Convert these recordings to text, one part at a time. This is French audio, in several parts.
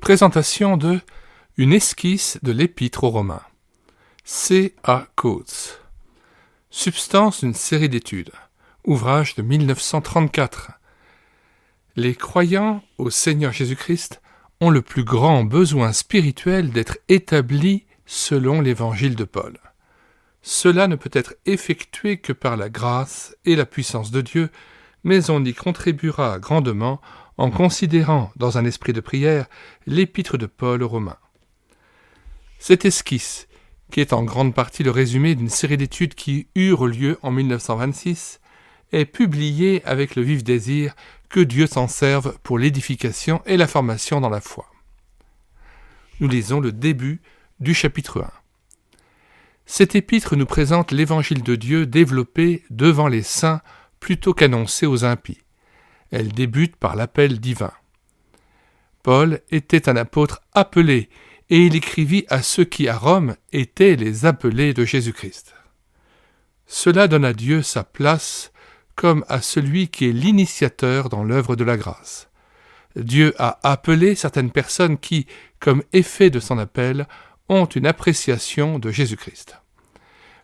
Présentation de Une esquisse de l'Épître aux Romains. C.A. Coates. Substance d'une série d'études. Ouvrage de 1934. Les croyants au Seigneur Jésus-Christ ont le plus grand besoin spirituel d'être établis selon l'Évangile de Paul. Cela ne peut être effectué que par la grâce et la puissance de Dieu, mais on y contribuera grandement en considérant, dans un esprit de prière, l'Épître de Paul aux Romains. Cette esquisse, qui est en grande partie le résumé d'une série d'études qui eurent lieu en 1926, est publiée avec le vif désir que Dieu s'en serve pour l'édification et la formation dans la foi. Nous lisons le début du chapitre 1. Cette épître nous présente l'évangile de Dieu développé devant les saints plutôt qu'annoncé aux impies. Elle débute par l'appel divin. Paul était un apôtre appelé, et il écrivit à ceux qui, à Rome, étaient les appelés de Jésus-Christ. Cela donne à Dieu sa place comme à celui qui est l'initiateur dans l'œuvre de la grâce. Dieu a appelé certaines personnes qui, comme effet de son appel, ont une appréciation de Jésus-Christ.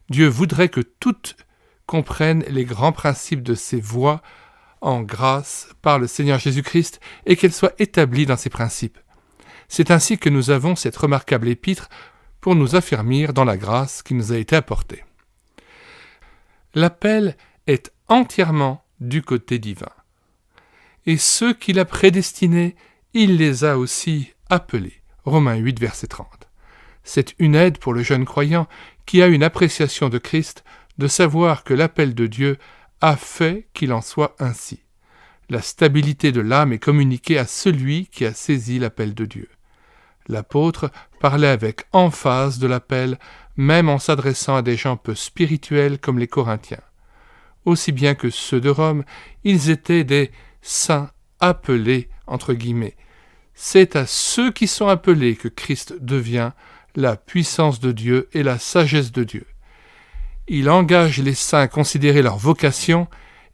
Dieu voudrait que toutes comprennent les grands principes de ses voies en grâce par le Seigneur Jésus-Christ et qu'elles soient établies dans ces principes. C'est ainsi que nous avons cette remarquable épître pour nous affermir dans la grâce qui nous a été apportée. L'appel est entièrement du côté divin. Et ceux qu'il a prédestinés, il les a aussi appelés. Romains 8, verset 30. C'est une aide pour le jeune croyant qui a une appréciation de Christ de savoir que l'appel de Dieu a fait qu'il en soit ainsi. La stabilité de l'âme est communiquée à celui qui a saisi l'appel de Dieu. L'apôtre parlait avec emphase de l'appel, même en s'adressant à des gens peu spirituels comme les Corinthiens. Aussi bien que ceux de Rome, ils étaient des saints appelés, entre guillemets. C'est à ceux qui sont appelés que Christ devient la puissance de Dieu et la sagesse de Dieu. Il engage les saints à considérer leur vocation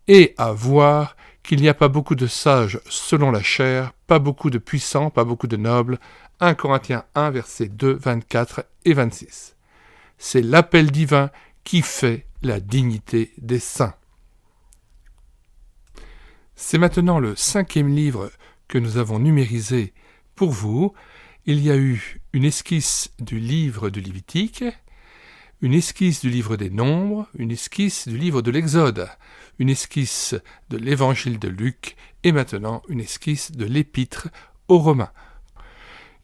et à voir qu'il n'y a pas beaucoup de sages selon la chair, pas beaucoup de puissants, pas beaucoup de nobles. 1 Corinthiens 1, versets 2, 24 et 26. C'est l'appel divin qui fait la dignité des saints. C'est maintenant le 5e livre que nous avons numérisé pour vous. Il y a eu une esquisse du livre du Lévitique, une esquisse du livre des Nombres, une esquisse du livre de l'Exode, une esquisse de l'Évangile de Luc et maintenant une esquisse de l'Épître aux Romains.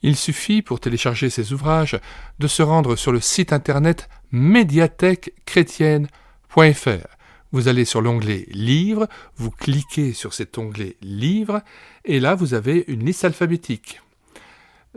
Il suffit pour télécharger ces ouvrages de se rendre sur le site internet médiathèquechrétienne.fr. Vous allez sur l'onglet Livres, vous cliquez sur cet onglet Livres et là vous avez une liste alphabétique,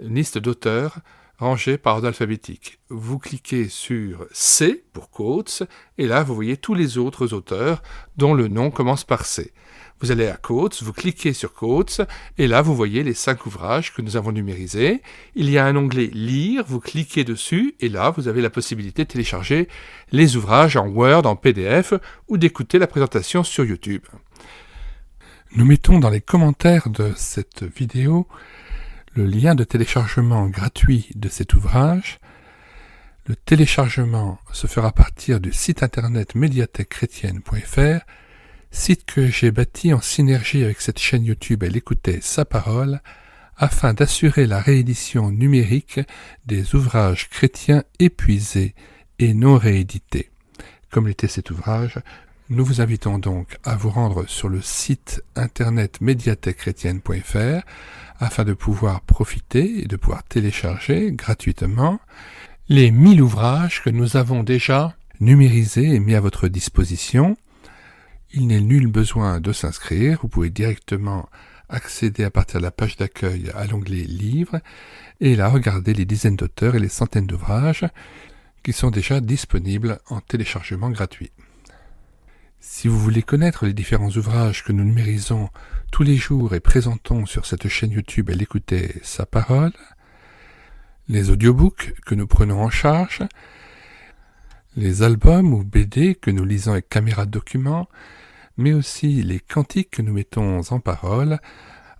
une liste d'auteurs rangée par ordre alphabétique. Vous cliquez sur C pour Coates, et là vous voyez tous les autres auteurs dont le nom commence par C. Vous allez à Coates, vous cliquez sur Coates, et là vous voyez les 5 ouvrages que nous avons numérisés. Il y a un onglet Lire, vous cliquez dessus, et là vous avez la possibilité de télécharger les ouvrages en Word, en PDF, ou d'écouter la présentation sur YouTube. Nous mettons dans les commentaires de cette vidéo le lien de téléchargement gratuit de cet ouvrage. Le téléchargement se fera à partir du site internet médiathèquechrétienne.fr, site que j'ai bâti en synergie avec cette chaîne YouTube Elle écoutait sa parole, afin d'assurer la réédition numérique des ouvrages chrétiens épuisés et non réédités. Comme l'était cet ouvrage, nous vous invitons donc à vous rendre sur le site internet médiathèquechrétienne.fr afin de pouvoir profiter et de pouvoir télécharger gratuitement les 1000 ouvrages que nous avons déjà numérisés et mis à votre disposition. Il n'est nul besoin de s'inscrire, vous pouvez directement accéder à partir de la page d'accueil à l'onglet Livres et là regarder les dizaines d'auteurs et les centaines d'ouvrages qui sont déjà disponibles en téléchargement gratuit. Si vous voulez connaître les différents ouvrages que nous numérisons tous les jours et présentons sur cette chaîne YouTube Elle écoutait sa parole, les audiobooks que nous prenons en charge, les albums ou BD que nous lisons avec caméra de document, mais aussi les cantiques que nous mettons en parole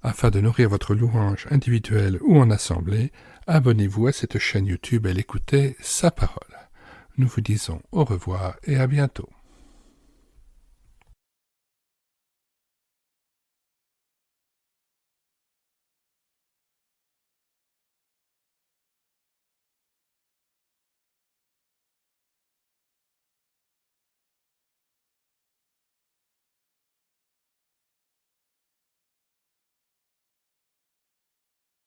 Afin de nourrir votre louange individuelle ou en assemblée, abonnez-vous à cette chaîne YouTube et l'écoutez sa parole. Nous vous disons au revoir et à bientôt.